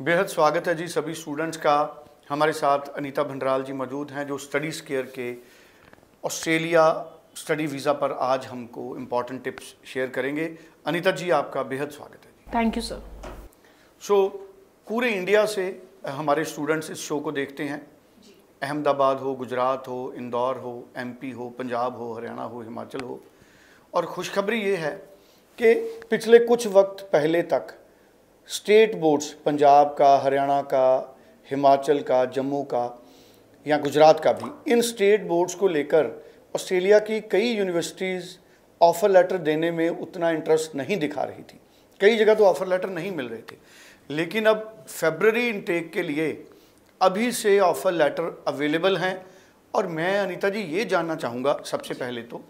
बेहद स्वागत है जी सभी स्टूडेंट्स का। हमारे साथ अनीता भंडराल जी मौजूद हैं जो स्टडी स्केयर के ऑस्ट्रेलिया स्टडी वीज़ा पर आज हमको इम्पॉर्टेंट टिप्स शेयर करेंगे। अनीता जी आपका बेहद स्वागत है। Thank you sir. पूरे इंडिया से हमारे स्टूडेंट्स इस शो को देखते हैं। अहमदाबाद हो, गुजरात हो, इंदौर हो, एमपी हो, पंजाब हो, हरियाणा हो, हिमाचल हो। और खुशखबरी ये है कि पिछले कुछ वक्त पहले तक स्टेट बोर्ड्स पंजाब का, हरियाणा का, हिमाचल का, जम्मू का या गुजरात का भी, इन स्टेट बोर्ड्स को लेकर ऑस्ट्रेलिया की कई यूनिवर्सिटीज़ ऑफ़र लेटर देने में उतना इंटरेस्ट नहीं दिखा रही थी। कई जगह तो ऑफ़र लेटर नहीं मिल रहे थे, लेकिन अब फरवरी इनटेक के लिए अभी से ऑफ़र लेटर अवेलेबल हैं। और मैं अनीता जी ये जानना चाहूँगा सबसे पहले तो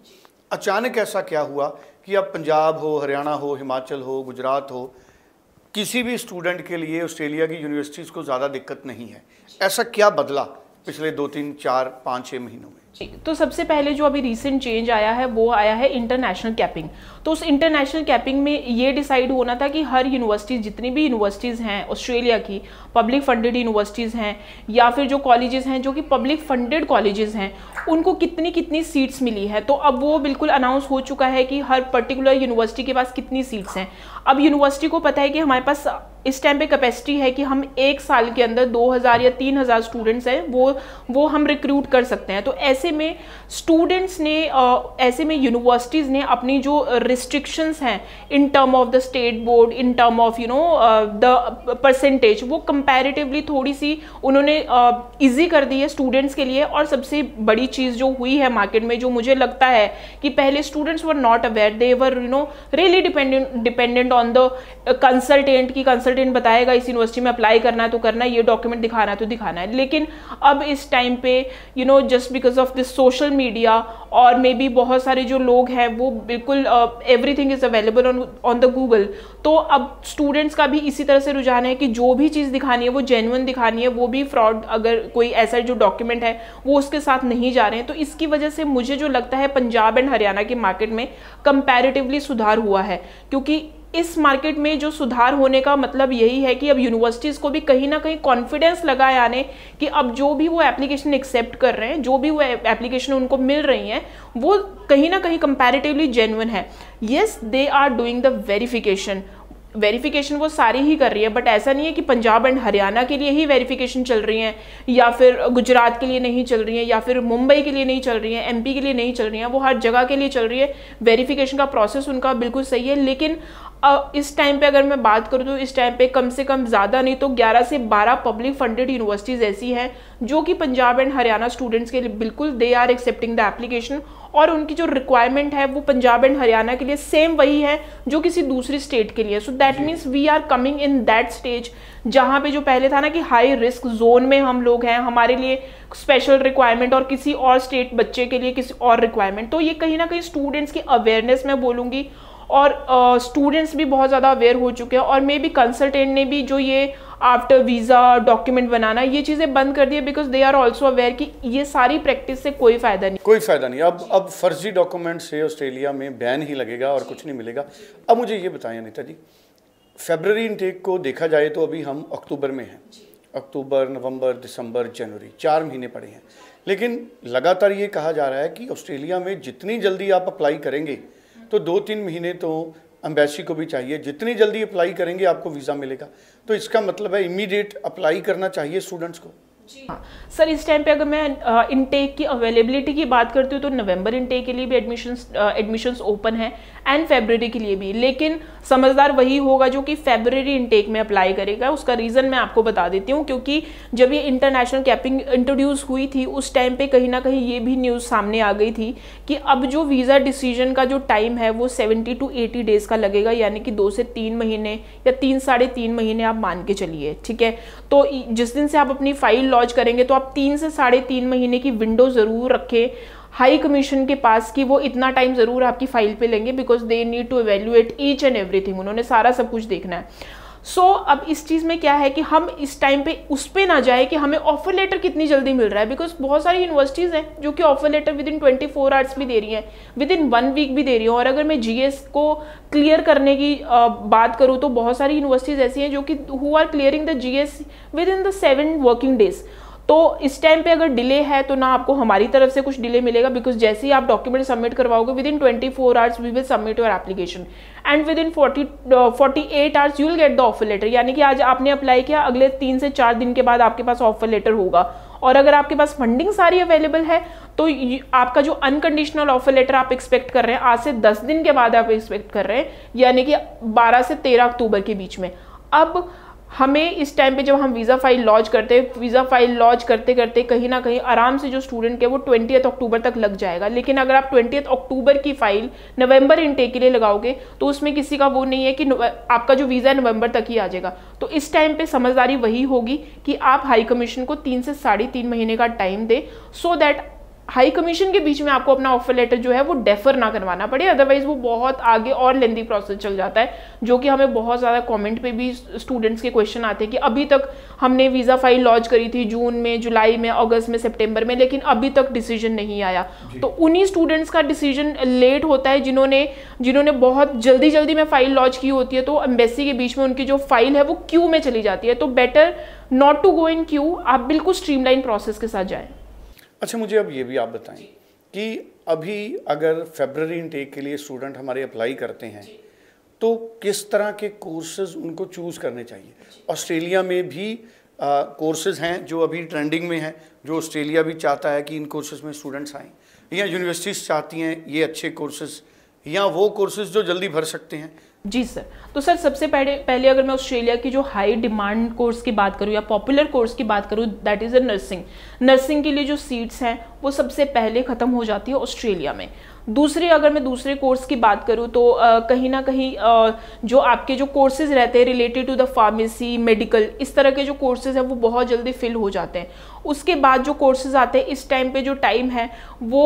अचानक ऐसा क्या हुआ कि अब पंजाब हो, हरियाणा हो, हिमाचल हो, गुजरात हो, किसी भी स्टूडेंट के लिए ऑस्ट्रेलिया की यूनिवर्सिटीज़ को ज़्यादा दिक्कत नहीं है। ऐसा क्या बदला पिछले 2, 3, 4, 5, 6 महीनों में? तो सबसे पहले जो अभी रीसेंट चेंज आया है वो आया है इंटरनेशनल कैपिंग। तो उस इंटरनेशनल कैपिंग में ये डिसाइड होना था कि हर यूनिवर्सिटीज़, जितनी भी यूनिवर्सिटीज़ हैं ऑस्ट्रेलिया की, पब्लिक फंडेड यूनिवर्सिटीज़ हैं या फिर जो कॉलेजेस हैं जो कि पब्लिक फंडेड कॉलेजेस हैं, उनको कितनी कितनी सीट्स मिली है। तो अब वो बिल्कुल अनाउंस हो चुका है कि हर पर्टिकुलर यूनिवर्सिटी के पास कितनी सीट्स हैं। अब यूनिवर्सिटी को पता है कि हमारे पास इस टाइम पे कैपेसिटी है कि हम एक साल के अंदर 2000 या 3000 स्टूडेंट्स हैं वो हम रिक्रूट कर सकते हैं। तो ऐसे में स्टूडेंट्स ने, ऐसे में यूनिवर्सिटीज़ ने अपनी जो रिस्ट्रिक्शंस हैं in term of the state board, in term of the percentage, वो कंपैरेटिवली थोड़ी सी उन्होंने इजी कर दी है स्टूडेंट्स के लिए। और सबसे बड़ी चीज़ जो हुई है मार्केट में, जो मुझे लगता है कि पहले students were not aware, they were really dependent on the consultant की कंसल्टेंट बताएगा इस यूनिवर्सिटी में अप्लाई करना है तो करना है, ये डॉक्यूमेंट दिखाना है तो दिखाना है। लेकिन अब इस टाइम पे just because of this social media और मे बी बहुत सारे जो लोग हैं वो बिल्कुल everything is available on the Google. तो अब स्टूडेंट्स का भी इसी तरह से रुझान है कि जो भी चीज़ दिखानी है वो जेन्युइन दिखानी है, वो भी फ्रॉड, अगर कोई ऐसा जो डॉक्यूमेंट है वो उसके साथ नहीं जा रहे हैं। तो इसकी वजह से मुझे जो लगता है पंजाब एंड हरियाणा के मार्केट में कंपैरेटिवली सुधार हुआ है, क्योंकि इस मार्केट में जो सुधार होने का मतलब यही है कि अब यूनिवर्सिटीज़ को भी कहीं ना कहीं कॉन्फिडेंस लगा है आने कि अब जो भी वो एप्लीकेशन एक्सेप्ट कर रहे हैं, जो भी वो एप्लीकेशन उनको मिल रही हैं, वो कहीं ना कहीं कंपैरेटिवली जेन्युइन है। Yes, they are doing the verification वो सारी ही कर रही है, बट ऐसा नहीं है कि पंजाब एंड हरियाणा के लिए ही वेरिफिकेशन चल रही हैं या फिर गुजरात के लिए नहीं चल रही हैं या फिर मुंबई के लिए नहीं चल रही हैं, एमपी के लिए नहीं चल रही हैं। वो हर जगह के लिए चल रही है। वेरिफिकेशन का प्रोसेस उनका बिल्कुल सही है। लेकिन इस टाइम पे अगर मैं बात करूँ तो इस टाइम पे कम से कम ज़्यादा नहीं तो 11 से 12 पब्लिक फंडेड यूनिवर्सिटीज़ ऐसी हैं जो कि पंजाब एंड हरियाणा स्टूडेंट्स के लिए बिल्कुल they are accepting the application, और उनकी जो रिक्वायरमेंट है वो पंजाब एंड हरियाणा के लिए सेम वही है जो किसी दूसरी स्टेट के लिए। So that means we are coming in that stage जहाँ पे जो पहले था ना कि हाई रिस्क जोन में हम लोग हैं, हमारे लिए स्पेशल रिक्वायरमेंट और किसी और स्टेट बच्चे के लिए किसी और रिक्वायरमेंट। तो ये कहीं ना कहीं स्टूडेंट्स की अवेयरनेस मैं बोलूँगी, और स्टूडेंट्स भी बहुत ज़्यादा अवेयर हो चुके हैं। और मे बी कंसल्टेंट ने भी जो ये आफ्टर वीज़ा डॉक्यूमेंट बनाना, ये चीज़ें बंद कर दी है, because they are also aware कि ये सारी प्रैक्टिस से कोई फ़ायदा नहीं। अब फर्जी डॉक्यूमेंट से ऑस्ट्रेलिया में बैन ही लगेगा और कुछ नहीं मिलेगा। अब मुझे ये बताएं अनीता जी, फरवरी इनटेक को देखा जाए तो अभी हम अक्टूबर में हैं। अक्टूबर, नवंबर, दिसंबर, जनवरी, 4 महीने पड़े हैं। लेकिन लगातार ये कहा जा रहा है कि ऑस्ट्रेलिया में जितनी जल्दी आप अप्लाई करेंगे तो 2-3 महीने तो एम्बेसी को भी चाहिए, जितनी जल्दी अप्लाई करेंगे आपको वीज़ा मिलेगा। तो इसका मतलब है इमीडिएट अप्लाई करना चाहिए स्टूडेंट्स को। हाँ सर, इस टाइम पे अगर मैं इनटेक की अवेलेबिलिटी की बात करती हूँ तो नवंबर इनटेक के लिए भी एडमिशंस ओपन है एंड फरवरी के लिए भी। लेकिन समझदार वही होगा जो कि फरवरी इनटेक में अप्लाई करेगा। उसका रीज़न मैं आपको बता देती हूँ, क्योंकि जब ये इंटरनेशनल कैपिंग इंट्रोड्यूस हुई थी उस टाइम पे कहीं ना कहीं ये भी न्यूज़ सामने आ गई थी कि अब जो वीज़ा डिसीजन का जो टाइम है वो 70 to 80 डेज़ का लगेगा, यानी कि 2 से 3 महीने या 3 साढ़े 3 महीने आप मान के चलिए, ठीक है। तो जिस दिन से आप अपनी फाइल लॉन्च करेंगे तो आप 3 से साढ़े 3 महीने की विंडो ज़रूर रखें हाई कमीशन के पास कि वो इतना टाइम ज़रूर आपकी फाइल पे लेंगे, because they need to evaluate each and everything. उन्होंने सारा सब कुछ देखना है। सो अब इस चीज़ में क्या है कि हम इस टाइम पे उस पे ना जाए कि हमें ऑफर लेटर कितनी जल्दी मिल रहा है, बिकॉज बहुत सारी यूनिवर्सिटीज़ हैं जो कि offer letter within 24 hours भी दे रही हैं, विद इन 1 वीक भी दे रही हैं। और अगर मैं जीएस को क्लियर करने की बात करूँ तो बहुत सारी यूनिवर्सिटीज़ ऐसी हैं जो कि who are clearing the GS within the 7 working days. तो इस टाइम पे अगर डिले है तो ना आपको हमारी तरफ से कुछ डिले मिलेगा, बिकॉज जैसे ही आप डॉक्यूमेंट सबमिट करवाओगे within 24 hours we will submit your application and within 48 hours you will get the offer letter. यानी कि आज आपने अप्लाई किया, अगले 3 से 4 दिन के बाद आपके पास ऑफर लेटर होगा। और अगर आपके पास फंडिंग सारी अवेलेबल है तो आपका जो अनकंडीशनल ऑफर लेटर आप एक्सपेक्ट कर रहे हैं आज से 10 दिन के बाद आप एक्सपेक्ट कर रहे हैं, यानी कि 12 से 13 अक्टूबर के बीच में। अब हमें इस टाइम पे जब हम वीज़ा फाइल लॉन्च करते हैं, वीज़ा फाइल लॉन्च करते करते कहीं ना कहीं आराम से जो स्टूडेंट है वो 20 अक्टूबर तक लग जाएगा। लेकिन अगर आप 20 अक्टूबर की फाइल नवंबर इनटेक के लिए लगाओगे तो उसमें किसी का वो नहीं है कि आपका जो वीज़ा नवंबर तक ही आ जाएगा। तो इस टाइम पे समझदारी वही होगी कि आप हाई कमीशन को 3 से 3.5 महीने का टाइम दें, सो दैट हाई कमीशन के बीच में आपको अपना ऑफर लेटर जो है वो डेफर ना करवाना पड़े, अदरवाइज वो बहुत आगे और लेंदी प्रोसेस चल जाता है। जो कि हमें बहुत ज़्यादा कमेंट पे भी स्टूडेंट्स के क्वेश्चन आते हैं कि अभी तक हमने वीज़ा फाइल लॉन्च करी थी जून में, जुलाई में, अगस्त में, सितंबर में, लेकिन अभी तक डिसीजन नहीं आया। तो उन्हीं स्टूडेंट्स का डिसीजन लेट होता है जिन्होंने बहुत जल्दी में फाइल लॉन्च की होती है, तो एम्बेसी के बीच में उनकी जो फाइल है वो क्यू में चली जाती है। तो better not to go in queue, आप बिल्कुल स्ट्रीमलाइन प्रोसेस के साथ जाएँ। अच्छा, मुझे अब ये भी आप बताएं कि अभी अगर फरवरी इनटेक के लिए स्टूडेंट हमारे अप्लाई करते हैं तो किस तरह के कोर्सेज उनको चूज़ करने चाहिए? ऑस्ट्रेलिया में भी कोर्सेज हैं जो अभी ट्रेंडिंग में हैं, जो ऑस्ट्रेलिया भी चाहता है कि इन कोर्सेज में स्टूडेंट्स आएँ, या यूनिवर्सिटीज़ चाहती हैं ये अच्छे कोर्सेज, या वो कोर्सेज जो जल्दी भर सकते हैं? जी सर, तो सर सबसे पहले अगर मैं ऑस्ट्रेलिया की जो हाई डिमांड कोर्स की बात करूँ या पॉपुलर कोर्स की बात करूँ, दैट इज़ अ नर्सिंग के लिए जो सीट्स हैं वो सबसे पहले ख़त्म हो जाती है ऑस्ट्रेलिया में। अगर मैं दूसरे कोर्स की बात करूँ तो कहीं ना कहीं जो आपके जो कोर्सेज रहते हैं related to the pharmacy, medical, इस तरह के जो कोर्सेज हैं वो बहुत जल्दी फिल हो जाते हैं। उसके बाद जो कोर्सेज आते हैं इस टाइम पे जो टाइम है वो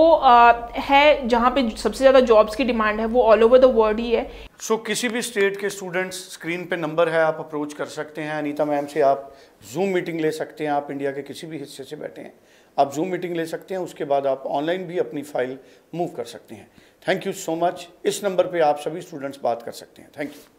है जहाँ पे सबसे ज़्यादा जॉब्स की डिमांड है वो ऑल ओवर द वर्ल्ड ही है। सो किसी भी स्टेट के स्टूडेंट्स, स्क्रीन पे नंबर है, आप अप्रोच कर सकते हैं। अनीता मैम से आप जूम मीटिंग ले सकते हैं। आप इंडिया के किसी भी हिस्से से बैठे हैं, आप जूम मीटिंग ले सकते हैं। उसके बाद आप ऑनलाइन भी अपनी फाइल मूव कर सकते हैं। Thank you so much. इस नंबर पे आप सभी स्टूडेंट्स बात कर सकते हैं। Thank you.